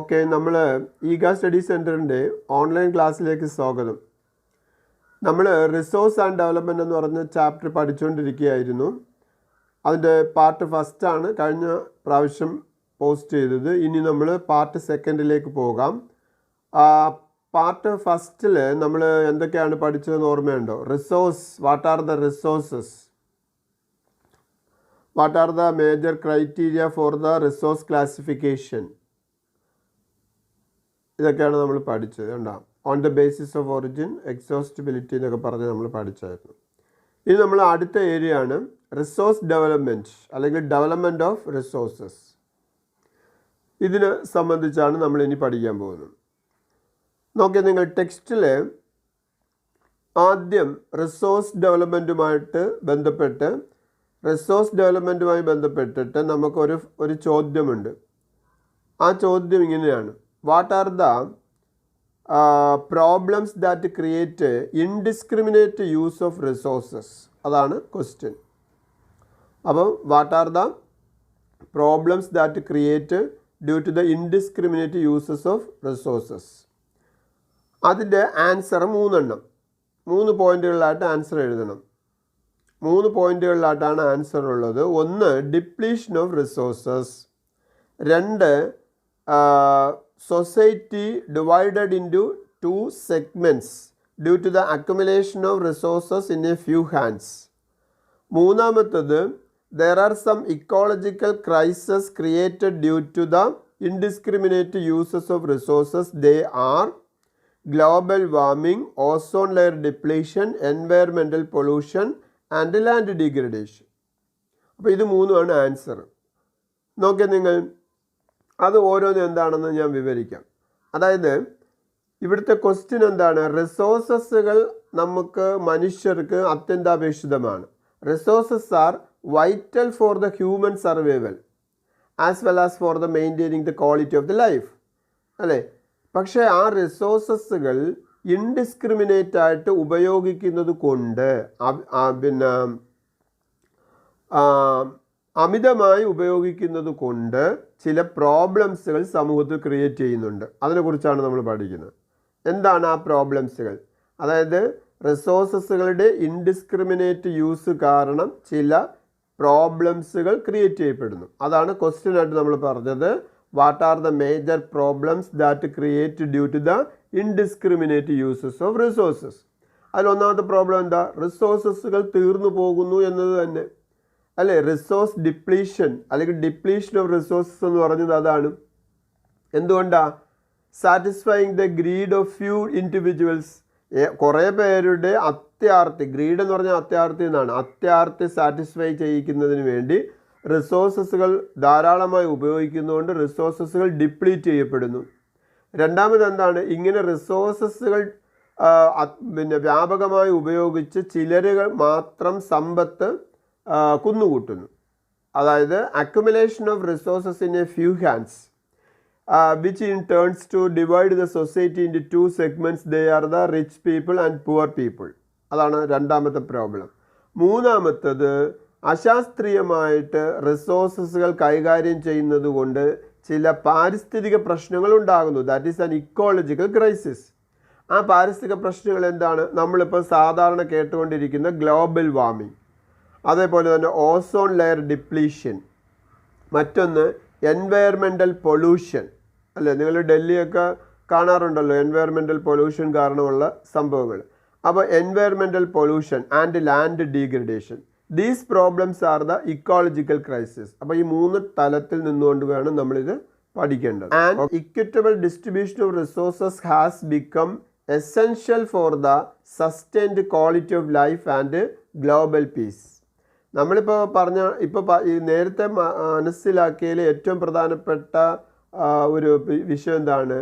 Okay, നമ്മൾ Iga study സെൻറ്ററിൻ്റെ online ക്ലാസ്സിലേക്ക് സ്വാഗതം. നമ്മൾ റിസോഴ്സ് ആൻഡ് ഡെവലപ്മെൻറ്റ് എന്ന് പറഞ്ഞ ചാപ്റ്റർ പഠിച്ചുകൊണ്ടിരിക്കുകയായിരുന്നു. അതിൻ്റെ പാർട്ട് ഫസ്റ്റാണ് കഴിഞ്ഞ പ്രാവശ്യം പോസ്റ്റ് ചെയ്തത്. ഇനി നമ്മൾ പാർട്ട് സെക്കൻഡിലേക്ക് പോകാം. പാർട്ട് ഫസ്റ്റിൽ നമ്മൾ എന്തൊക്കെയാണ് പഠിച്ചതെന്ന് ഓർമ്മയുണ്ടോ? Resource, what are the resources, what are the major criteria for the resource classification, ഇതൊക്കെയാണ് നമ്മൾ പഠിച്ചത്. കണ്ടോ? On the basis of origin, exhaustibility എന്നൊക്കെ പറഞ്ഞ് നമ്മൾ പഠിച്ചായിരുന്നു. ഇനി നമ്മൾ അടുത്ത ഏരിയ ആണ് റിസോഴ്സ് ഡെവലപ്മെൻറ്റ് അല്ലെങ്കിൽ ഡെവലപ്മെൻറ്റ് ഓഫ് റിസോഴ്സസ്. ഇതിനെ സംബന്ധിച്ചാണ് നമ്മൾ ഇനി പഠിക്കാൻ പോകുന്നത്. നോക്കിയാൽ നിങ്ങൾ ടെക്സ്റ്റിൽ ആദ്യം റിസോഴ്സ് ഡെവലപ്മെൻറ്റുമായിട്ട് ബന്ധപ്പെട്ടിട്ട് നമുക്കൊരു ചോദ്യമുണ്ട്. ആ ചോദ്യം ഇങ്ങനെയാണ്: what are the problems that create indiscriminate use of resources? അതാണ് ക്വസ്റ്റ്യൻ. അപ്പം what are the problems that create due to the indiscriminate uses of resources? അതിൻ്റെ ആൻസർ 3 പോയിൻറ്റുകളിലായിട്ട് ആൻസർ എഴുതണം. 3 പോയിൻറ്റുകളിലായിട്ടാണ് ആൻസർ ഉള്ളത്. 1, depletion of resources. 2, society divided into 2 segments due to the accumulation of resources in a few hands. 3, there are some ecological crises created due to the indiscriminate uses of resources. They are global warming, ozone layer depletion, environmental pollution and land degradation. അപ്പോൾ ഇത് 3 answer. നോക്കിയാൽ നിങ്ങൾ അത് ഓരോന്നും എന്താണെന്ന് ഞാൻ വിവരിക്കാം. അതായത് ഇവിടുത്തെ ക്വസ്റ്റ്യൻ എന്താണ്? റിസോഴ്സസുകൾ നമുക്ക് മനുഷ്യർക്ക് അത്യന്താപേക്ഷിതമാണ്. Resources R vital for the human survival as well as for the maintaining the quality of the life, അല്ലേ? പക്ഷേ ആ റിസോഴ്സസുകൾ ഇൻഡിസ്ക്രിമിനേറ്റ് ആയിട്ട് ഉപയോഗിക്കുന്നത് കൊണ്ട് അമിതമായി ഉപയോഗിക്കുന്നത് കൊണ്ട് ചില പ്രോബ്ലംസുകൾ സമൂഹത്തിൽ ക്രിയേറ്റ് ചെയ്യുന്നുണ്ട്. അതിനെക്കുറിച്ചാണ് നമ്മൾ പഠിക്കുന്നത്. എന്താണ് ആ പ്രോബ്ലംസുകൾ? അതായത് റിസോഴ്സസുകളുടെ ഇൻഡിസ്ക്രിമിനേറ്റ് യൂസ് കാരണം ചില പ്രോബ്ലംസുകൾ ക്രിയേറ്റ് ചെയ്യപ്പെടുന്നു. അതാണ് ക്വസ്റ്റ്യനായിട്ട് നമ്മൾ പറഞ്ഞത്. What are the major problems that create due to the indiscriminate uses of resources? അതിലൊന്നാമത്തെ പ്രോബ്ലം എന്താ? റിസോഴ്സസുകൾ തീർന്നു പോകുന്നു എന്നത് തന്നെ, അല്ലേ? റിസോഴ്സ് ഡിപ്ലീഷൻ അല്ലെങ്കിൽ ഡിപ്ലീഷൻ ഓഫ് റിസോഴ്സസ് എന്ന് പറഞ്ഞത് അതാണ്. എന്തുകൊണ്ടാണ്? Satisfying the greed of few individuals. കുറേ പേരുടെ അത്യാർത്തി, ഗ്രീഡ് എന്ന് പറഞ്ഞാൽ അത്യാർത്തി എന്നാണ്, അത്യാർത്തി സാറ്റിസ്ഫൈ ചെയ്യിക്കുന്നതിന് വേണ്ടി റിസോഴ്സസുകൾ ധാരാളമായി ഉപയോഗിക്കുന്നതുകൊണ്ട് റിസോഴ്സസുകൾ ഡിപ്ലീറ്റ് ചെയ്യപ്പെടുന്നു. രണ്ടാമത് എന്താണ്? ഇങ്ങനെ റിസോഴ്സസുകൾ വ്യാപകമായി ഉപയോഗിച്ച് ചിലരുകൾ മാത്രം സമ്പത്ത് കുന്നുകൂട്ടുന്നു. അതായത് accumulation of resources in a few hands which in turns to divide the society in 2 segments. They are the rich people and poor people. അതാണ് രണ്ടാമത്തെ പ്രോബ്ലം. മൂന്നാമത്തത് അശാസ്ത്രീയമായിട്ട് റിസോഴ്സസുകൾ കൈകാര്യം ചെയ്യുന്നത് കൊണ്ട് ചില പാരിസ്ഥിതിക പ്രശ്നങ്ങൾ ഉണ്ടാകുന്നു. That is an ecological crisis. ആ പാരിസ്ഥിതിക പ്രശ്നങ്ങൾ എന്താണ്? നമ്മളിപ്പോൾ സാധാരണ കേട്ടുകൊണ്ടിരിക്കുന്ന ഗ്ലോബൽ വാർമിംഗ്, അതേപോലെ തന്നെ ഓസോൺ ലെയർ ഡിപ്ലീഷൻ, മറ്റൊന്ന് എൻവയറമെൻ്റൽ പൊല്യൂഷൻ, അല്ലേ? നിങ്ങൾ ഡൽഹിയൊക്കെ കാണാറുണ്ടല്ലോ എൻവയറമെൻ്റൽ പൊല്യൂഷൻ കാരണമുള്ള സംഭവങ്ങൾ. അപ്പോൾ environmental pollution and land degradation, these problems are the ecological crisis. അപ്പോൾ ഈ 3 തലത്തിൽ നിന്നുകൊണ്ട് വേണം നമ്മളിത് പഠിക്കേണ്ടത്. And equitable distribution of resources has become essential for the sustained quality of life and global piece. നമ്മളിപ്പോൾ നേരത്തെ മനസ്സിലാക്കിയതിൽ ഏറ്റവും പ്രധാനപ്പെട്ട ഒരു വിഷയം എന്താണ്?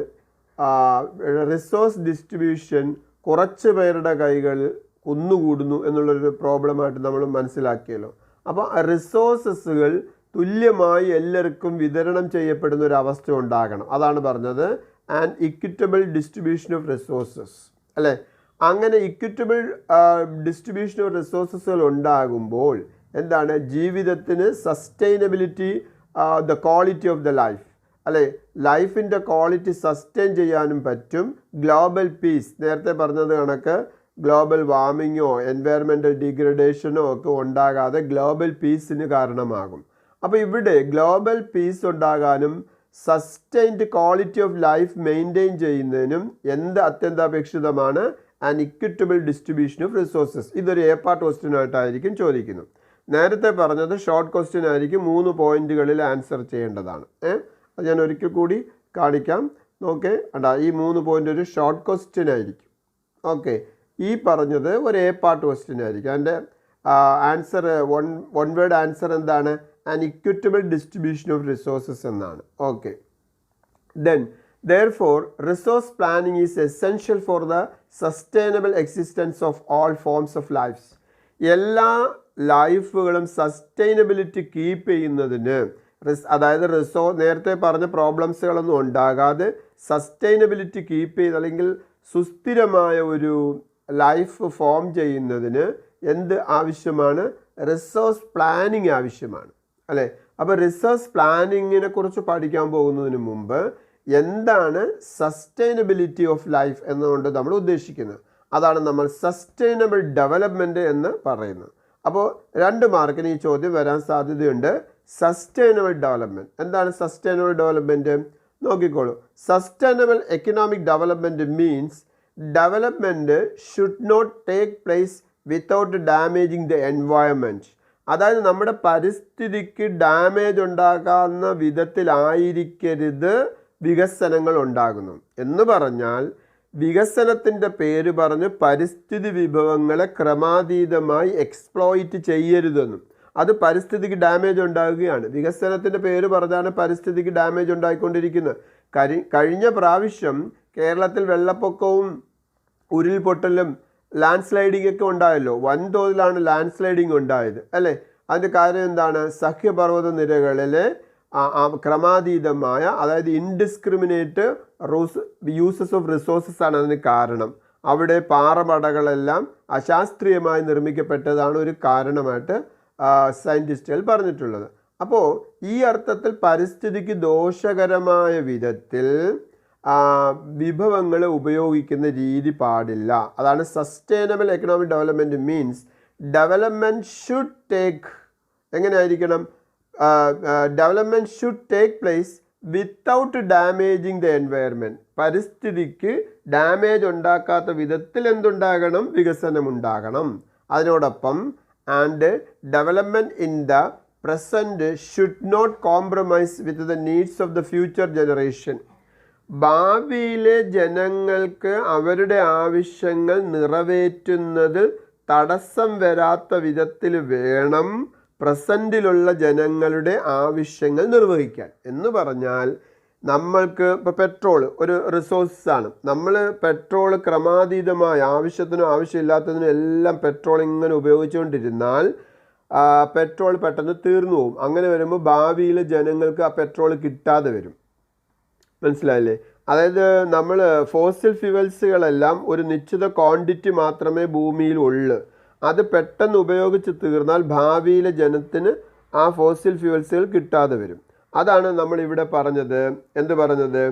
റിസോഴ്സ് ഡിസ്ട്രിബ്യൂഷൻ കുറച്ച് പേരുടെ കൈകളിൽ കുന്നുകൂടുന്നു എന്നുള്ളൊരു പ്രോബ്ലമായിട്ട് നമ്മൾ മനസ്സിലാക്കിയല്ലോ. അപ്പോൾ റിസോഴ്സസുകൾ തുല്യമായി എല്ലാവർക്കും വിതരണം ചെയ്യപ്പെടുന്ന ഒരു അവസ്ഥ ഉണ്ടാകണം. അതാണ് പറഞ്ഞത് and equitable distribution of resources, അല്ലേ? അങ്ങനെ ഇക്വിറ്റബിൾ ഡിസ്ട്രിബ്യൂഷൻ ഓഫ് റിസോഴ്സസുകൾ ഉണ്ടാകുമ്പോൾ എന്താണ്? ജീവിതത്തിന് sustainability, the quality of the life അല്ലെ ലൈഫിൻ്റെ ക്വാളിറ്റി സസ്റ്റെയിൻ ചെയ്യാനും പറ്റും. ഗ്ലോബൽ പീസ് നേരത്തെ പറഞ്ഞത് കണക്ക് ഗ്ലോബൽ വാർമിങ്ങോ എൻവയറമെൻ്റൽ ഡിഗ്രഡേഷനോ ഒക്കെ ഉണ്ടാകാതെ ഗ്ലോബൽ പീസിന് കാരണമാകും. അപ്പോൾ ഇവിടെ ഗ്ലോബൽ പീസ് ഉണ്ടാകാനും sustained quality of life maintain ചെയ്യുന്നതിനും എന്ത് അത്യന്താപേക്ഷിതമാണ്? An equitable distribution of resources. ഇതൊരു എ പാർട്ട് ക്വസ്റ്റ്യൻ ആയിട്ടായിരിക്കും ചോദിക്കുന്നത്. നേരത്തെ പറഞ്ഞത് ഷോർട്ട് ക്വസ്റ്റ്യൻ ആയിരിക്കും, 3 പോയിന്റുകളിൽ ആൻസർ ചെയ്യേണ്ടതാണ്. അത് ഞാൻ ഒരിക്കൽ കൂടി കാണിക്കാം. നോക്കേ അടാ, ഈ 3 പോയിന്റ് ഒരു ഷോർട്ട് ക്വസ്റ്റ്യൻ ആയിരിക്കും. ഓക്കെ, ഈ പറഞ്ഞത് ഒരു എ പാർട്ട് ക്വസ്റ്റ്യൻ ആയിരിക്കും. അതിൻ്റെ ആൻസർ വൺ വേർഡ് ആൻസർ എന്താണ്? An equitable distribution of resources എന്നാണ്. Okay, then therefore resource planning is essential for the sustainable existence of all forms of lives. എല്ലാ ലൈഫുകളും sustainability keep ചെയ്യുന്നതിന്, അതായത് നേരത്തെ പറഞ്ഞ പ്രോബ്ലംസുകളൊന്നും ഉണ്ടാകാതെ സസ്റ്റൈനബിലിറ്റി കീപ്പ് ചെയ്ത് അല്ലെങ്കിൽ സുസ്ഥിരമായ ഒരു ലൈഫ് ഫോം ചെയ്യുന്നതിന് എന്ത് ആവശ്യമാണ്? റിസോഴ്സ് പ്ലാനിങ് ആവശ്യമാണ്, അല്ലേ? അപ്പോൾ റിസോഴ്സ് പ്ലാനിങ്ങിനെ കുറിച്ച് പഠിക്കാൻ പോകുന്നതിന് മുമ്പ് എന്താണ് സസ്റ്റൈനബിലിറ്റി ഓഫ് ലൈഫ് എന്നുകൊണ്ട് നമ്മൾ ഉദ്ദേശിക്കുന്നത്? അതാണ് നമ്മൾ സസ്റ്റൈനബിൾ ഡെവലപ്മെൻറ്റ് എന്ന് പറയുന്നത്. അപ്പോൾ 2 മാർക്കിന് ഈ ചോദ്യം വരാൻ സാധ്യതയുണ്ട്. സസ്റ്റൈനബിൾ ഡെവലപ്മെൻറ്റ് എന്താണ്? സസ്റ്റൈനബിൾ ഡെവലപ്മെൻറ്റ് നോക്കിക്കോളൂ. Sustainable economic development means development should not take place without damaging the environment. അതായത് നമ്മുടെ പരിസ്ഥിതിക്ക് ഡാമേജ് ഉണ്ടാകാവുന്ന വിധത്തിലായിരിക്കരുത് വികസനങ്ങൾ ഉണ്ടാകുന്നു. എന്ന് പറഞ്ഞാൽ വികസനത്തിൻ്റെ പേര് പറഞ്ഞ് പരിസ്ഥിതി വിഭവങ്ങളെ ക്രമാതീതമായി എക്സ്പ്ലോയിറ്റ് ചെയ്യരുതെന്നും അത് പരിസ്ഥിതിക്ക് ഡാമേജ് ഉണ്ടാകുകയാണ്. വികസനത്തിൻ്റെ പേര് പറഞ്ഞാണ് പരിസ്ഥിതിക്ക് ഡാമേജ് ഉണ്ടായിക്കൊണ്ടിരിക്കുന്നത്. കഴിഞ്ഞ പ്രാവശ്യം കേരളത്തിൽ വെള്ളപ്പൊക്കവും ഉരുൾപൊട്ടലും ലാൻഡ് സ്ലൈഡിംഗ് ഒക്കെ ഉണ്ടായല്ലോ. വൻതോതിലാണ് ലാൻഡ് സ്ലൈഡിങ് ഉണ്ടായത്, അല്ലേ? അതിൻ്റെ കാര്യം എന്താണ്? സഹ്യപർവ്വത നിരകളിലെ ക്രമാതീതമായ, അതായത് ഇൻഡിസ്ക്രിമിനേറ്റ് യൂസസ് ഓഫ് റിസോഴ്സസ് ആണ് അതിന് കാരണം. അവിടെ പാറമടകളെല്ലാം അശാസ്ത്രീയമായി നിർമ്മിക്കപ്പെട്ടതാണ് ഒരു കാരണമായിട്ട് സയൻറ്റിസ്റ്റുകൾ പറഞ്ഞിട്ടുള്ളത്. അപ്പോൾ ഈ അർത്ഥത്തിൽ പരിസ്ഥിതിക്ക് ദോഷകരമായ വിധത്തിൽ വിഭവങ്ങൾ ഉപയോഗിക്കുന്ന രീതി പാടില്ല. അതാണ് sustainable economic development means development should take എങ്ങനെയായിരിക്കണം? Development should take place without damaging the environment. പരിസ്ഥിതിക്ക് ഡാമേജ് ഉണ്ടാക്കാത്ത വിധത്തിൽ എന്തുണ്ടാകണം? വികസനം ഉണ്ടാകണം. അതിനോടൊപ്പം and development in the present should not compromise with the needs of the future generation. ഭാവിയിലെ ജനങ്ങൾക്ക് അവരുടെ ആവശ്യങ്ങൾ നിറവേറ്റുന്നതിൽ തടസ്സം വരാത്ത വിധത്തിൽ വേണം പ്രസൻറ്റിലുള്ള ജനങ്ങളുടെ ആവശ്യങ്ങൾ നിർവഹിക്കാൻ. എന്ന് പറഞ്ഞാൽ നമ്മൾക്ക് ഇപ്പോൾ പെട്രോൾ ഒരു റിസോഴ്സാണ്. നമ്മൾ പെട്രോൾ ക്രമാതീതമായി ആവശ്യത്തിനും ആവശ്യമില്ലാത്തതിനും എല്ലാം പെട്രോൾ ഇങ്ങനെ ഉപയോഗിച്ചുകൊണ്ടിരുന്നാൽ പെട്രോൾ പെട്ടെന്ന് തീർന്നു പോകും. അങ്ങനെ വരുമ്പോൾ ഭാവിയിലെ ജനങ്ങൾക്ക് ആ പെട്രോൾ കിട്ടാതെ വരും. മനസ്സിലായില്ലേ? അതായത് നമ്മൾ ഫോസിൽ ഫ്യൂവൽസുകളെല്ലാം ഒരു നിശ്ചിത ക്വാണ്ടിറ്റി മാത്രമേ ഭൂമിയിൽ ഉള്ളൂ. അത് പെട്ടെന്ന് ഉപയോഗിച്ച് തീർന്നാൽ ഭാവിയിലെ ജനത്തിന് ആ ഫോസിൽ ഫ്യൂവൽസുകൾ കിട്ടാതെ വരും. അതാണ് നമ്മളിവിടെ പറഞ്ഞത്. എന്ത് പറഞ്ഞത്?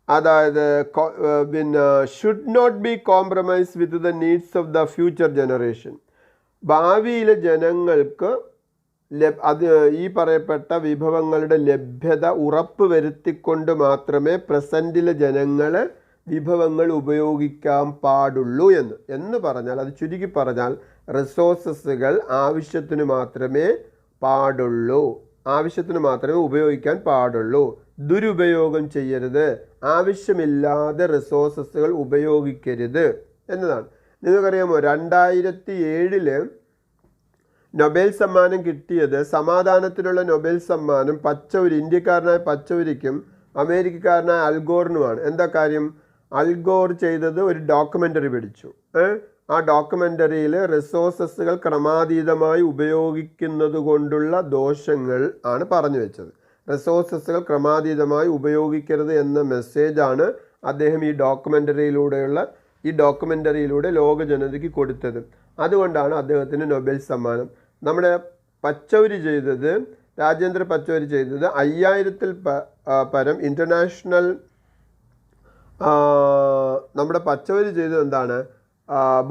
അതായത് should not be compromise with the needs of the future generation. ഭാവിയിലെ ജനങ്ങൾക്ക് ഈ പറയപ്പെട്ട വിഭവങ്ങളുടെ ലഭ്യത ഉറപ്പ് വരുത്തിക്കൊണ്ട് മാത്രമേ പ്രസൻറ്റിലെ ജനങ്ങൾ വിഭവങ്ങൾ ഉപയോഗിക്കാൻ പാടുള്ളൂ എന്ന് പറഞ്ഞാൽ, അത് ചുരുക്കി പറഞ്ഞാൽ റിസോഴ്സസുകൾ ആവശ്യത്തിന് മാത്രമേ പാടുള്ളൂ, ആവശ്യത്തിന് മാത്രമേ ഉപയോഗിക്കാൻ പാടുള്ളൂ. ദുരുപയോഗം ചെയ്യരുത്, ആവശ്യമില്ലാതെ റിസോഴ്സസുകൾ ഉപയോഗിക്കരുത് എന്നതാണ്. നിങ്ങൾക്കറിയാമോ 2007 നൊബേൽ സമ്മാനം കിട്ടിയത്, സമാധാനത്തിനുള്ള നൊബേൽ സമ്മാനം ഇന്ത്യക്കാരനായ പച്ചൗരിക്കും അമേരിക്കക്കാരനായ അൽഗോറിനുമാണ്. എന്താ കാര്യം? അൽഗോർ ചെയ്തത് ഒരു ഡോക്യുമെൻ്ററി പിടിച്ചു. ആ ഡോക്യുമെൻ്ററിയിൽ റിസോഴ്സസുകൾ ക്രമാതീതമായി ഉപയോഗിക്കുന്നത് കൊണ്ടുള്ള ദോഷങ്ങൾ ആണ് പറഞ്ഞു വെച്ചത്. റിസോഴ്സസുകൾ ക്രമാതീതമായി ഉപയോഗിക്കരുത് എന്ന മെസ്സേജാണ് അദ്ദേഹം ഈ ഡോക്യുമെൻ്ററിയിലൂടെ ലോക ജനതയ്ക്ക് കൊടുത്തത്. അതുകൊണ്ടാണ് അദ്ദേഹത്തിന് നൊബേൽ സമ്മാനം. നമ്മുടെ പച്ചൗരി ചെയ്തത് രാജേന്ദ്ര പച്ചോരി ചെയ്തത് 5000-ൽ പരം ഇൻ്റർനാഷണൽ നമ്മുടെ പച്ചോരി ചെയ്തത് എന്താണ്?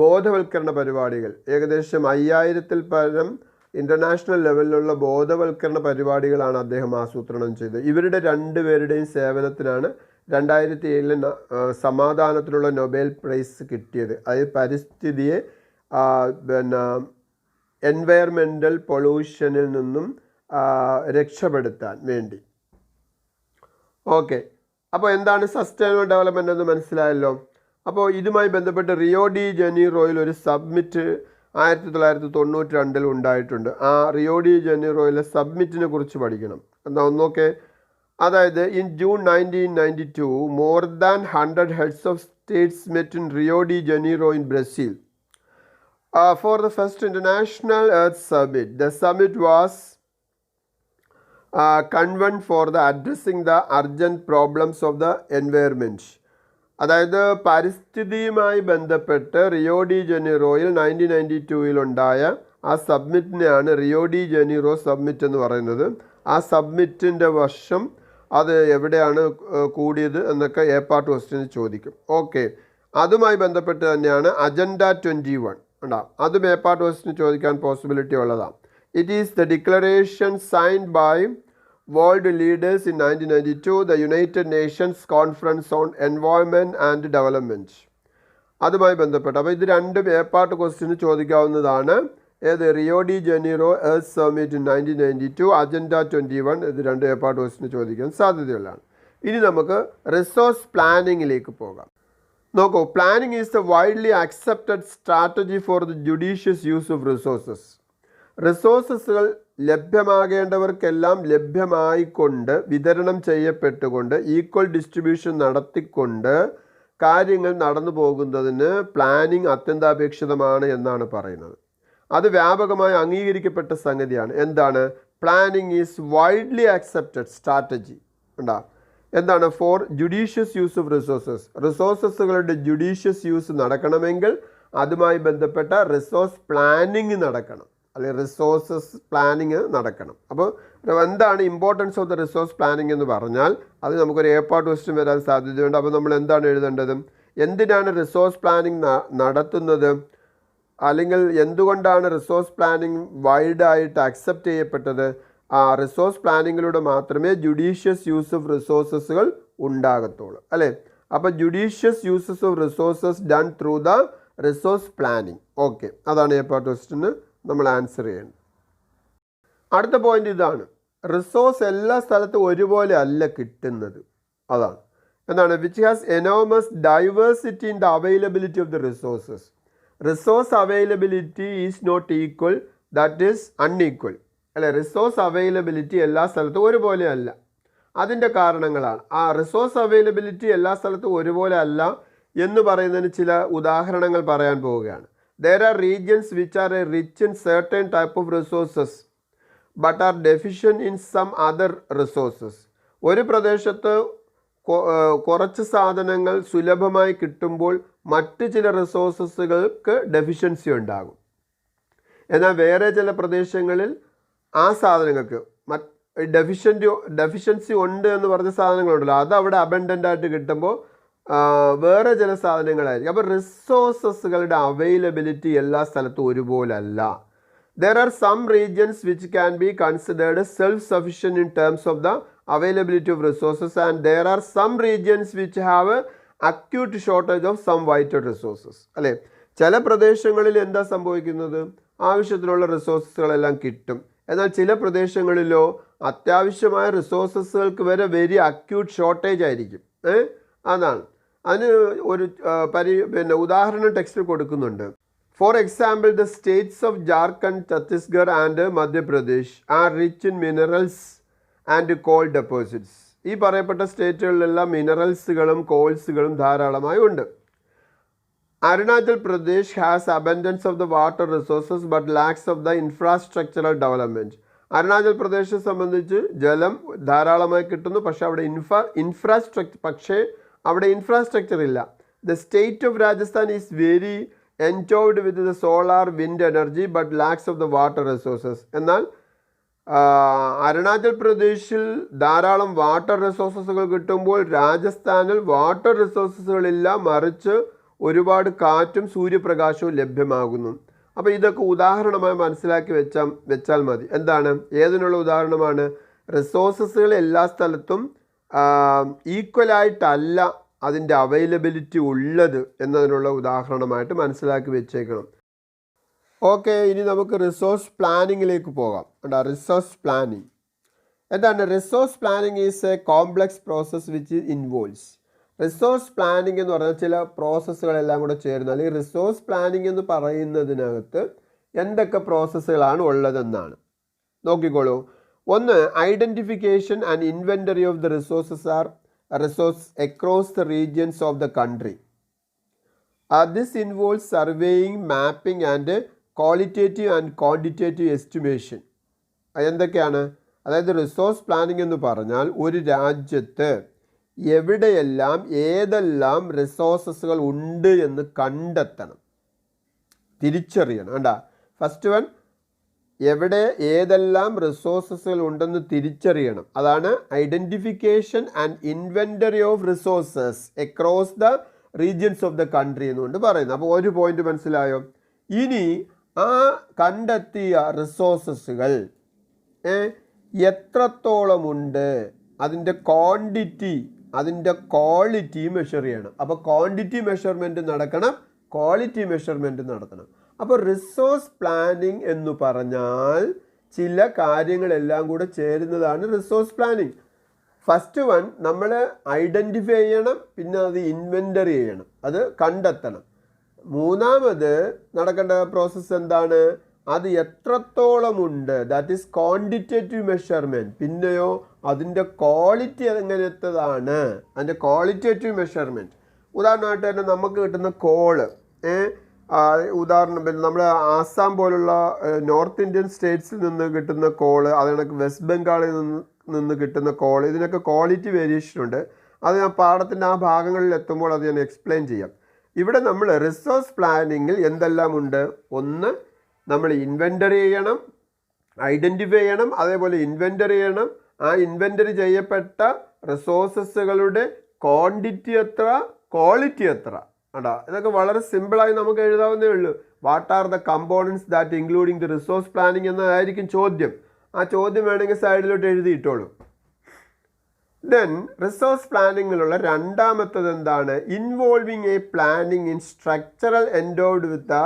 ബോധവൽക്കരണ പരിപാടികൾ. ഏകദേശം 5000-ൽ പരം ഇൻ്റർനാഷണൽ ലെവലിലുള്ള ബോധവൽക്കരണ പരിപാടികളാണ് അദ്ദേഹം ആസൂത്രണം ചെയ്തത്. ഇവരുടെ രണ്ടുപേരുടെയും സേവനത്തിനാണ് 2007 സമാധാനത്തിനുള്ള നൊബേൽ പ്രൈസ് കിട്ടിയത്. അതായത് പരിസ്ഥിതിയെ എൻവയർമെൻ്റൽ പൊള്യൂഷനിൽ നിന്നും രക്ഷപ്പെടുത്താൻ വേണ്ടി. ഓക്കെ, അപ്പോൾ എന്താണ് സസ്റ്റൈനബിൾ ഡെവലപ്മെൻ്റ് എന്ന് മനസ്സിലായല്ലോ. അപ്പോൾ ഇതുമായി ബന്ധപ്പെട്ട് റിയോ ഡി ജനീറോയിൽ ഒരു സബ്മിറ്റ് 1992 ഉണ്ടായിട്ടുണ്ട്. ആ റിയോ ഡി ജനീറോയിലെ സബ്മിറ്റിനെ കുറിച്ച് പഠിക്കണം. എന്താ ഒന്നൊക്കെ, അതായത് in June 1992 more than 100 heads of states met in Rio de Janeiro in Brazil for the first International Earth Summit. The summit was convened for the addressing the urgent problems of the environment. അതായത് പരിസ്ഥിതിയുമായി ബന്ധപ്പെട്ട് Rio de ജനീറോയിൽ 1992 ഉണ്ടായ ആ സബ്മിറ്റിനെയാണ് Rio de Janeiro summit എന്ന് പറയുന്നത്. ആ സബ്മിറ്റിൻ്റെ വർഷം അത് എവിടെയാണ് കൂടിയത് എന്നൊക്കെ എ പാർട്ട് ക്വസ്റ്റ്യന് ചോദിക്കും. ഓക്കെ, അതുമായി ബന്ധപ്പെട്ട് തന്നെയാണ് അജണ്ട 21 ഉണ്ടാവും. അതും എ പാർട്ട് ക്വസ്റ്റ്യന് ചോദിക്കാൻ പോസിബിലിറ്റി ഉള്ളതാണ്. It is the declaration signed by world leaders in 1992 the United Nations conference on environment and development. അതുമായി ബന്ധപ്പെട്ട് അപ്പോൾ ഇത് രണ്ടും എ പാർട്ട് ക്വസ്റ്റ്യന് ചോദിക്കാവുന്നതാണ്. ഏത്? Rio de Janeiro earth summit in 1992, agenda 21, ഇത് രണ്ട് എ പാർട്ട് ക്വസ്റ്റ്യന് ചോദിക്കാൻ സാധ്യതയുള്ളതാണ്. ഇനി നമുക്ക് റിസോഴ്സ് പ്ലാനിങ്ങിലേക്ക് പോകാം. നോക്കൂ, planning is the widely accepted strategy for the judicious use of resources. റിസോഴ്സസുകൾ ലഭ്യമാകേണ്ടവർക്കെല്ലാം ലഭ്യമായിക്കൊണ്ട് വിതരണം ചെയ്യപ്പെട്ടുകൊണ്ട് ഈക്വൽ ഡിസ്ട്രിബ്യൂഷൻ നടത്തിക്കൊണ്ട് കാര്യങ്ങൾ നടന്നു പോകുന്നതിന് പ്ലാനിങ് അത്യന്താപേക്ഷിതമാണ് എന്നാണ് പറയുന്നത്. അത് വ്യാപകമായി അംഗീകരിക്കപ്പെട്ട സംഗതിയാണ്. എന്താണ്? Planning is widely accepted strategy. ഉണ്ടാ എന്താണ്? For judicious use of resources. റിസോഴ്സസുകളുടെ ജുഡീഷ്യസ് യൂസ് നടക്കണമെങ്കിൽ അതുമായി ബന്ധപ്പെട്ട റിസോഴ്സ് പ്ലാനിങ് നടക്കണം, അല്ലെങ്കിൽ റിസോഴ്സസ് പ്ലാനിങ് നടക്കണം. അപ്പോൾ എന്താണ് importance of the resource planning എന്ന് പറഞ്ഞാൽ അത് നമുക്കൊരു എ പാർട്ട് ക്വസ്റ്റ്യൻ വരാൻ സാധ്യതയുണ്ട്. അപ്പോൾ നമ്മൾ എന്താണ് എഴുതേണ്ടത്? എന്തിനാണ് റിസോഴ്സ് പ്ലാനിങ് നടത്തുന്നത്, അല്ലെങ്കിൽ എന്തുകൊണ്ടാണ് റിസോഴ്സ് പ്ലാനിങ് വൈഡായിട്ട് അക്സെപ്റ്റ് ചെയ്യപ്പെട്ടത്? ആ റിസോഴ്സ് പ്ലാനിങ്ങിലൂടെ മാത്രമേ ജുഡീഷ്യസ് യൂസ് ഓഫ് റിസോഴ്സസുകൾ ഉണ്ടാകത്തുള്ളൂ, അല്ലേ? അപ്പോൾ judicious uses of resources done through the resource planning. Okay, അതാണ് എ പാർട്ട് ക്വസ്റ്റ്യന് നമ്മൾ ആൻസർ ചെയ്യേണ്ടത്. അടുത്ത പോയിന്റ് ഇതാണ്, റിസോഴ്സ് എല്ലാ സ്ഥലത്തും ഒരുപോലെ അല്ല കിട്ടുന്നത്. അതാണ് എന്താണ്? Which has enormous diversity in the availability of the resources. Resource availability is not equal, that is unequal, അല്ലെ? റിസോഴ്സ് അവൈലബിലിറ്റി എല്ലാ സ്ഥലത്തും ഒരുപോലെ അല്ല. അതിൻ്റെ കാരണങ്ങളാണ്. ആ റിസോഴ്സ് അവൈലബിലിറ്റി എല്ലാ സ്ഥലത്തും ഒരുപോലെ അല്ല എന്ന് പറയുന്നതിന് ചില ഉദാഹരണങ്ങൾ പറയാൻ പോവുകയാണ്. There are regions which are rich in certain type of resources but are deficient in some other resources. ഒരു പ്രദേശത്ത് കുറച്ച് സാധനങ്ങൾ സുലഭമായി കിട്ടുമ്പോൾ മറ്റ് ചില റിസോഴ്സസുകൾക്ക് ഡെഫിഷ്യൻസി ഉണ്ടാകും. എന്നാൽ വേറെ ചില പ്രദേശങ്ങളിൽ ആ സാധനങ്ങൾക്ക് ഡെഫിഷ്യൻസി ഉണ്ട് എന്ന് പറഞ്ഞ സാധനങ്ങളുണ്ടല്ലോ, അത് അവിടെ അബൻഡൻ്റ് ആയിട്ട് കിട്ടുമ്പോൾ വേറെ ചില സാധനങ്ങളായിരിക്കും. അപ്പോൾ റിസോഴ്സസുകളുടെ അവൈലബിലിറ്റി എല്ലാ സ്ഥലത്തും ഒരുപോലെ അല്ല. There are some regions which can be considered self sufficient in terms of the availability of resources and there are some regions which have acute shortage of some vital resources, അല്ലേ? ചില പ്രദേശങ്ങളിൽ എന്താ സംഭവിക്കുന്നത്? ആവശ്യത്തിനുള്ള റിസോഴ്സസുകളെല്ലാം കിട്ടും. എന്നാൽ ചില പ്രദേശങ്ങളിലോ അത്യാവശ്യമായ റിസോഴ്സസുകൾക്ക് വരെ വെരി അക്യൂട്ട് ഷോർട്ടേജ് ആയിരിക്കും. അതാണ് അതിന് ഒരു ഉദാഹരണം ടെക്സ്റ്റിൽ കൊടുക്കുന്നുണ്ട്. For example, the states of Jharkhand, Chhattisgarh and Madhya Pradesh are rich in minerals and coal deposits. ഈ പറയപ്പെട്ട സ്റ്റേറ്റുകളിലെല്ലാം മിനറൽസുകളും കോൾസുകളും ധാരാളമായി ഉണ്ട്. Arunachal Pradesh has abundance of the water resources but lacks of the infrastructural development. Arunachal പ്രദേശെ സംബന്ധിച്ച് ജലം ധാരാളമായി കിട്ടുന്നു, പക്ഷേ അവിടെ ഇൻഫ്രാസ്ട്രക്ചർ ഇല്ല. The state of Rajasthan is very enjoyed with the solar wind energy but lacks of the water resources. എന്നാൽ അരുണാചൽ പ്രദേശിൽ ധാരാളം വാട്ടർ റിസോഴ്സസുകൾ കിട്ടുമ്പോൾ രാജസ്ഥാനിൽ വാട്ടർ റിസോഴ്സസുകളില്ല, മറിച്ച് ഒരുപാട് കാറ്റും സൂര്യപ്രകാശവും ലഭ്യമാകുന്നു. അപ്പോൾ ഇതൊക്കെ ഉദാഹരണമായി മനസ്സിലാക്കി വെച്ചാൽ മതി. എന്താണ്, ഏതിനുള്ള ഉദാഹരണമാണ്? റിസോഴ്സസുകൾ എല്ലാ സ്ഥലത്തും ഈക്വലായിട്ടല്ല അതിൻ്റെ അവൈലബിലിറ്റി ഉള്ളത് എന്നതിനുള്ള ഉദാഹരണമായിട്ട് മനസ്സിലാക്കി വെച്ചേക്കണം. ഓക്കെ, ഇനി നമുക്ക് റിസോഴ്സ് പ്ലാനിങ്ങിലേക്ക് പോകാം. റിസോഴ്സ് പ്ലാനിങ് എന്താണ്? Resource planning is A complex process which involves. Resource planning എന്ന് പറഞ്ഞാൽ ചില പ്രോസസ്സുകളെല്ലാം കൂടെ ചേരുന്ന, അല്ലെങ്കിൽ റിസോഴ്സ് പ്ലാനിങ് എന്ന് പറയുന്നതിനകത്ത് എന്തൊക്കെ പ്രോസസ്സുകളാണ് ഉള്ളതെന്നാണ്. നോക്കിക്കോളൂ. ഒന്ന്, identification and inventory of the resources R resource across the regions of the country. This involves surveying, mapping and qualitative and quantitative estimation. എന്തൊക്കെയാണ്? അതായത് റിസോഴ്സ് പ്ലാനിങ് എന്ന് പറഞ്ഞാൽ ഒരു രാജ്യത്ത് എവിടെയെല്ലാം ഏതെല്ലാം റിസോഴ്സസുകൾ ഉണ്ട് എന്ന് കണ്ടെത്തണം, തിരിച്ചറിയണം. വേണ്ട, ഫസ്റ്റ് വൺ, എവിടെ ഏതെല്ലാം റിസോഴ്സസുകൾ ഉണ്ടെന്ന് തിരിച്ചറിയണം. അതാണ് identification and inventory of resources across the regions of the country എന്നുകൊണ്ട് പറയുന്നത്. അപ്പോൾ ഒരു പോയിന്റ് മനസ്സിലായോ? ഇനി ആ കണ്ടെത്തിയ റിസോഴ്സസുകൾ എത്രത്തോളമുണ്ട്, അതിൻ്റെ ക്വാണ്ടിറ്റി, അതിൻ്റെ ക്വാളിറ്റി മെഷർ ചെയ്യണം. അപ്പോൾ ക്വാണ്ടിറ്റി മെഷർമെൻറ്റ് നടക്കണം, ക്വാളിറ്റി മെഷർമെൻറ്റ് നടത്തണം. അപ്പോൾ റിസോഴ്സ് പ്ലാനിങ് എന്ന് പറഞ്ഞാൽ ചില കാര്യങ്ങളെല്ലാം കൂടെ ചേരുന്നതാണ് റിസോഴ്സ് പ്ലാനിങ്. ഫസ്റ്റ് വൺ, നമ്മൾ ഐഡൻറ്റിഫൈ ചെയ്യണം, പിന്നെ അത് ഇൻവെൻ്ററി ചെയ്യണം, അത് കണ്ടെത്തണം. മൂന്നാമത് നടക്കേണ്ട പ്രോസസ്സ് എന്താണ്? അത് എത്രത്തോളമുണ്ട്, ദാറ്റ് ഈസ് ക്വാണ്ടിറ്റേറ്റീവ് മെഷർമെൻറ്റ്. പിന്നെയോ അതിൻ്റെ ക്വാളിറ്റി എങ്ങനത്തതാണ്, അതിൻ്റെ ക്വാളിറ്റേറ്റീവ് മെഷർമെൻറ്റ്. ഉദാഹരണമായിട്ട് തന്നെ നമുക്ക് കിട്ടുന്ന കോള്, ഉദാഹരണം നമ്മൾ ആസാം പോലുള്ള നോർത്ത് ഇന്ത്യൻ സ്റ്റേറ്റ്സിൽ നിന്ന് കിട്ടുന്ന കോള്, അത് കണക്ക് വെസ്റ്റ് ബംഗാളിൽ നിന്ന് കിട്ടുന്ന കോള്, ഇതിനൊക്കെ ക്വാളിറ്റി വേരിയേഷൻ ഉണ്ട്. അത് ഞാൻ പാഠത്തിൻ്റെ ആ ഭാഗങ്ങളിൽ എത്തുമ്പോൾ അത് ഞാൻ എക്സ്പ്ലെയിൻ ചെയ്യാം. ഇവിടെ നമ്മൾ റിസോഴ്സ് പ്ലാനിങ്ങിൽ എന്തെല്ലാം ഉണ്ട്? ഒന്ന്, നമ്മൾ ഇൻവെൻ്ററി ചെയ്യണം, ഐഡൻറ്റിഫൈ ചെയ്യണം, അതേപോലെ ഇൻവെൻ്ററി ചെയ്യണം. ആ ഇൻവെൻ്ററി ചെയ്യപ്പെട്ട റിസോഴ്സസുകളുടെ ക്വാണ്ടിറ്റി എത്ര, ക്വാളിറ്റി എത്ര. അടാ, ഇതൊക്കെ വളരെ സിമ്പിളായി നമുക്ക് എഴുതാവുന്നേ ഉള്ളൂ. What are the components that including the resource planning എന്നതായിരിക്കും ചോദ്യം. ആ ചോദ്യം വേണമെങ്കിൽ സൈഡിലോട്ട് എഴുതിയിട്ടോളൂ. ദെൻ റിസോഴ്സ് പ്ലാനിങ്ങിലുള്ള രണ്ടാമത്തത് എന്താണ്? Involving a planning in structural എൻഡോഡ് with the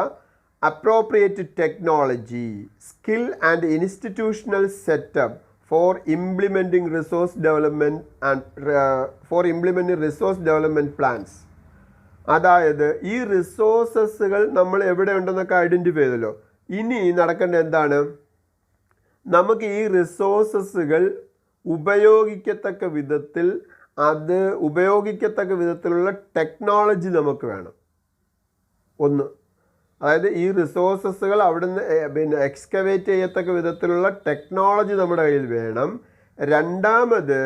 appropriate technology, skill and institutional setup for implementing resource development and for implementing resource development plans. അതായത് ഈ റിസോഴ്സസുകൾ നമ്മൾ എവിടെ ഉണ്ടെന്നൊക്കെ ഐഡൻറ്റിഫൈ ചെയ്തല്ലോ. ഇനി നടക്കേണ്ട എന്താണ്? നമുക്ക് ഈ റിസോഴ്സസുകൾ ഉപയോഗിക്കത്തക്ക വിധത്തിലുള്ള ടെക്നോളജി നമുക്ക് വേണം. ഒന്ന്, അതായത് ഈ റിസോഴ്സസുകൾ അവിടുന്ന് എക്സ്കവേറ്റ് ചെയ്യത്തക്ക വിധത്തിലുള്ള ടെക്നോളജി നമ്മുടെ കയ്യിൽ വേണം. രണ്ടാമത്,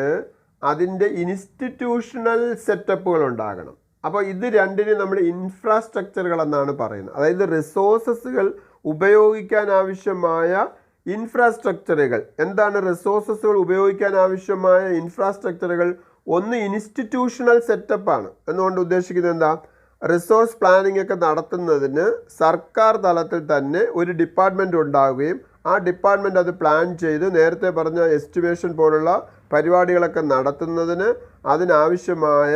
അതിൻ്റെ ഇൻസ്റ്റിറ്റ്യൂഷണൽ സെറ്റപ്പുകൾ ഉണ്ടാകണം. അപ്പോൾ ഇത് രണ്ടിനും നമ്മൾ ഇൻഫ്രാസ്ട്രക്ചറുകൾ എന്നാണ് പറയുന്നത്. അതായത് റിസോഴ്സസുകൾ ഉപയോഗിക്കാൻ ആവശ്യമായ ഇൻഫ്രാസ്ട്രക്ചറുകൾ. എന്താണ് റിസോഴ്സസുകൾ ഉപയോഗിക്കാൻ ആവശ്യമായ ഇൻഫ്രാസ്ട്രക്ചറുകൾ? ഒന്ന്, ഇൻസ്റ്റിറ്റ്യൂഷണൽ സെറ്റപ്പാണ്. എന്നുകൊണ്ട് ഉദ്ദേശിക്കുന്നത് എന്താ? റിസോഴ്സ് പ്ലാനിംഗ് ഒക്കെ നടത്തുന്നതിന് സർക്കാർ തലത്തിൽ തന്നെ ഒരു ഡിപ്പാർട്ട്മെൻറ്റ് ഉണ്ടാവുകയും ആ ഡിപ്പാർട്ട്മെൻറ്റ് അത് പ്ലാൻ ചെയ്ത് നേരത്തെ പറഞ്ഞ എസ്റ്റിമേഷൻ പോലുള്ള പരിപാടികളൊക്കെ നടത്തുന്നതിന് അതിനാവശ്യമായ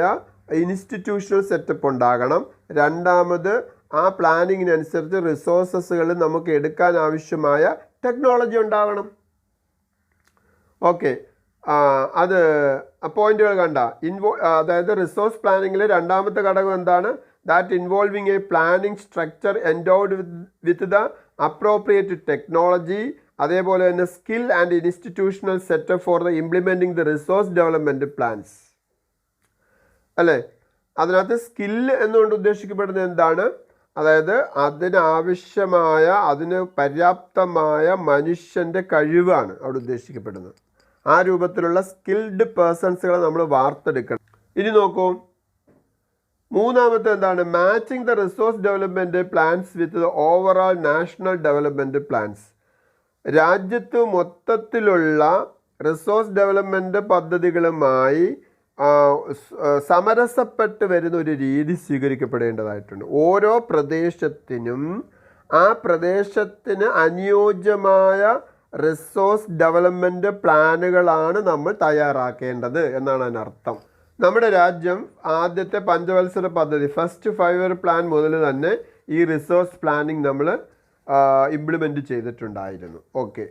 ഇൻസ്റ്റിറ്റ്യൂഷണൽ സെറ്റപ്പ് ഉണ്ടാകണം. രണ്ടാമത്, ആ പ്ലാനിങ്ങിനനുസരിച്ച് റിസോഴ്സസുകൾ നമുക്ക് എടുക്കാൻ ആവശ്യമായ ടെക്നോളജി ഉണ്ടാകണം. ഓക്കെ, അത് പോയിന്റുകൾ കണ്ട. അതായത് റിസോഴ്സ് പ്ലാനിങ്ങിലെ രണ്ടാമത്തെ ഘടകം എന്താണ്? That involving a planning structure endowed with the appropriate technology, അതേപോലെ തന്നെ skill and institutional setup for the implementing the resource development plans. അല്ലേ? അതിനകത്ത് സ്കില്ല് എന്നുകൊണ്ട് ഉദ്ദേശിക്കപ്പെടുന്നത് എന്താണ്? അതായത് അതിനാവശ്യമായ, അതിന് പര്യാപ്തമായ മനുഷ്യൻ്റെ കഴിവാണ് അവിടെ ഉദ്ദേശിക്കപ്പെടുന്നത്. ആ രൂപത്തിലുള്ള സ്കിൽഡ് പേഴ്സൺസുകളെ നമ്മൾ വാർത്തെടുക്കണം. ഇനി നോക്കൂ, മൂന്നാമത്തെ എന്താണ്? Matching the resource development plans with the overall national development plans. രാജ്യത്ത് മൊത്തത്തിലുള്ള റിസോഴ്സ് ഡെവലപ്മെൻറ്റ് പദ്ധതികളുമായി സമരസപ്പെട്ട് വരുന്ന ഒരു രീതി സ്വീകരിക്കപ്പെടേണ്ടതായിട്ടുണ്ട്. ഓരോ പ്രദേശത്തിനും ആ പ്രദേശത്തിന് അനുയോജ്യമായ റിസോഴ്സ് ഡെവലപ്മെൻറ്റ് പ്ലാനുകളാണ് നമ്മൾ തയ്യാറാക്കേണ്ടത് എന്നാണ് അതിനർത്ഥം. നമ്മുടെ രാജ്യം ആദ്യത്തെ പഞ്ചവത്സര പദ്ധതി ഫസ്റ്റ് 5 ഇയർ പ്ലാൻ മുതൽ തന്നെ ഈ റിസോഴ്സ് പ്ലാനിങ് നമ്മൾ ഇംപ്ലിമെൻറ്റ് ചെയ്തിട്ടുണ്ടായിരുന്നു. Okay,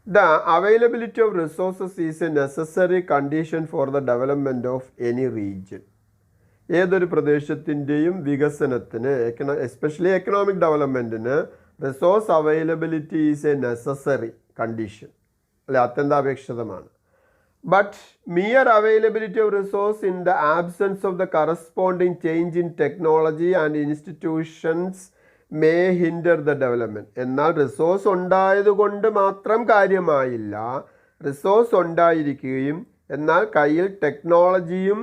the availability of resources is a necessary condition for the development of any region. ഏതൊരു പ്രദേശത്തിൻ്റെയും വികസനത്തിന് എസ്പെഷ്യലി എക്കണോമിക് ഡെവലപ്മെൻറ്റിന് resource availability is a necessary condition, അല്ലെ, അത്യന്താപേക്ഷിതമാണ്. But mere availability of resource in the absence of the corresponding change in technology and institutions may hinder the development. എന്നാൽ resource ഉണ്ടായതുകൊണ്ട് മാത്രം കാര്യമായില്ല. Resource ഉണ്ടായിരിക്കുകയും എന്നാൽ കയ്യിൽ ടെക്നോളജിയും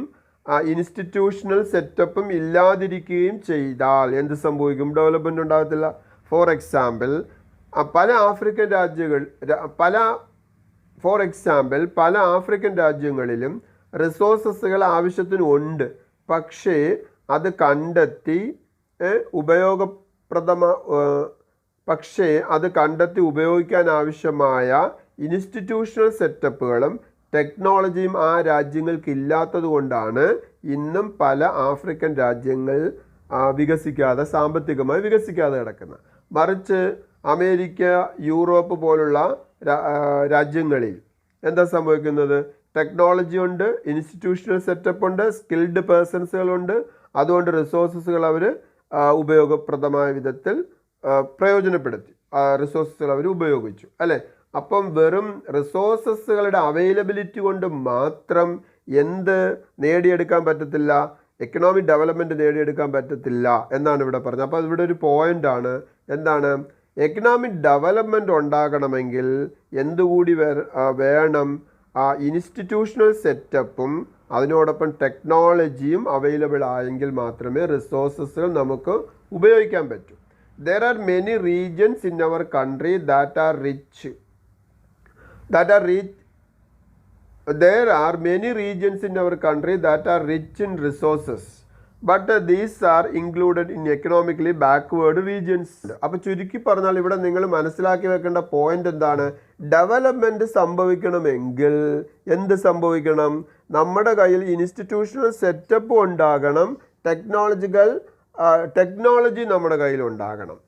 ഇൻസ്റ്റിറ്റ്യൂഷണൽ സെറ്റപ്പും ഇല്ലാതിരിക്കുകയും ചെയ്താൽ എന്ത് സംഭവിക്കും? ഡെവലപ്മെൻറ്റ് ഉണ്ടാകത്തില്ല. ഫോർ എക്സാമ്പിൾ പല ആഫ്രിക്കൻ രാജ്യങ്ങളിലും റിസോഴ്സസുകൾ ആവശ്യത്തിന് ഉണ്ട്. പക്ഷേ അത് കണ്ടെത്തി ഉപയോഗിക്കാൻ ആവശ്യമായ ഇൻസ്റ്റിറ്റ്യൂഷണൽ സെറ്റപ്പുകളും ടെക്നോളജിയും ആ രാജ്യങ്ങൾക്ക് ഇല്ലാത്തത് കൊണ്ടാണ് ഇന്നും പല ആഫ്രിക്കൻ രാജ്യങ്ങൾ സാമ്പത്തികമായി വികസിക്കാതെ കിടക്കുന്നത്. മറിച്ച് അമേരിക്ക, യൂറോപ്പ് പോലുള്ള രാജ്യങ്ങളിൽ എന്താ സംഭവിക്കുന്നത്? ടെക്നോളജി ഉണ്ട്, ഇൻസ്റ്റിറ്റ്യൂഷണൽ സെറ്റപ്പ് ഉണ്ട്, സ്കിൽഡ് പേഴ്സൺസുകളുണ്ട്. അതുകൊണ്ട് റിസോഴ്സസുകൾ അവർ ഉപയോഗപ്രദമായ വിധത്തിൽ പ്രയോജനപ്പെടുത്തി, റിസോഴ്സസുകൾ അവർ ഉപയോഗിച്ചു, അല്ലേ? അപ്പം വെറും റിസോഴ്സസുകളുടെ അവൈലബിലിറ്റി കൊണ്ട് മാത്രം എന്ത് നേടിയെടുക്കാൻ പറ്റത്തില്ല? എക്കണോമിക് ഡെവലപ്മെൻറ്റ് നേടിയെടുക്കാൻ പറ്റത്തില്ല എന്നാണ് ഇവിടെ പറഞ്ഞത്. അപ്പോൾ ഇവിടെ ഒരു പോയിൻ്റാണ്. എന്താണ്? എക്കണോമിക് ഡെവലപ്മെൻറ്റ് ഉണ്ടാകണമെങ്കിൽ എന്തുകൂടി വേണം? ഇൻസ്റ്റിറ്റ്യൂഷണൽ സെറ്റപ്പും അതിനോടൊപ്പം ടെക്നോളജിയും അവൈലബിൾ ആയെങ്കിൽ മാത്രമേ റിസോഴ്സസുകൾ നമുക്ക് ഉപയോഗിക്കാൻ പറ്റൂ. There are many regions in our country that are rich. There are many regions in our country that are rich in resources, but these are included in economically backward regions. അപ്പോൾ ചുരുക്കി പറഞ്ഞാൽ ഇവിടെ നിങ്ങൾ മനസ്സിലാക്കി വെക്കേണ്ട പോയിന്റ് എന്താണ്? Development സംഭവിക്കണമെങ്കിൽ എന്ത് സംഭവിക്കണം? നമ്മുടെ കയ്യിൽ ഇൻസ്റ്റിറ്റ്യൂഷണൽ സെറ്റപ്പ് ഉണ്ടാകണം, ടെക്നോളജി നമ്മുടെ കയ്യിൽ ഉണ്ടാകണം.